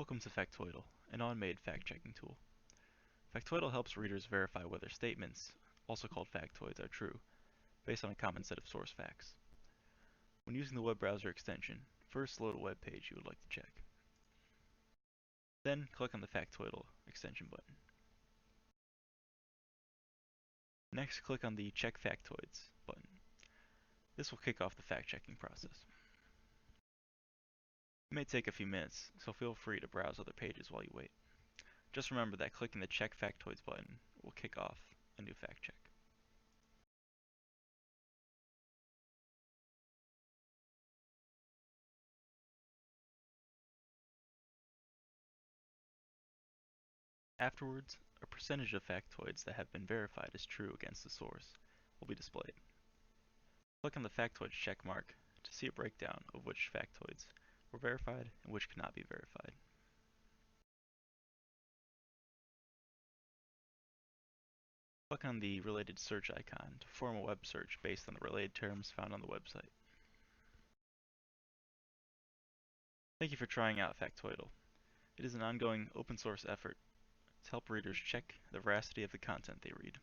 Welcome to FactoidL, an automated fact-checking tool. FactoidL helps readers verify whether statements, also called factoids, are true, based on a common set of source facts. When using the web browser extension, first load a web page you would like to check. Then click on the FactoidL extension button. Next, click on the Check Factoids button. This will kick off the fact-checking process. It may take a few minutes, so feel free to browse other pages while you wait. Just remember that clicking the Check Factoids button will kick off a new fact check. Afterwards, a percentage of factoids that have been verified as true against the source will be displayed. Click on the factoids check mark to see a breakdown of which factoids were verified and which could not be verified. Click on the related search icon to perform a web search based on the related terms found on the website. Thank you for trying out FactoidL. It is an ongoing open source effort to help readers check the veracity of the content they read.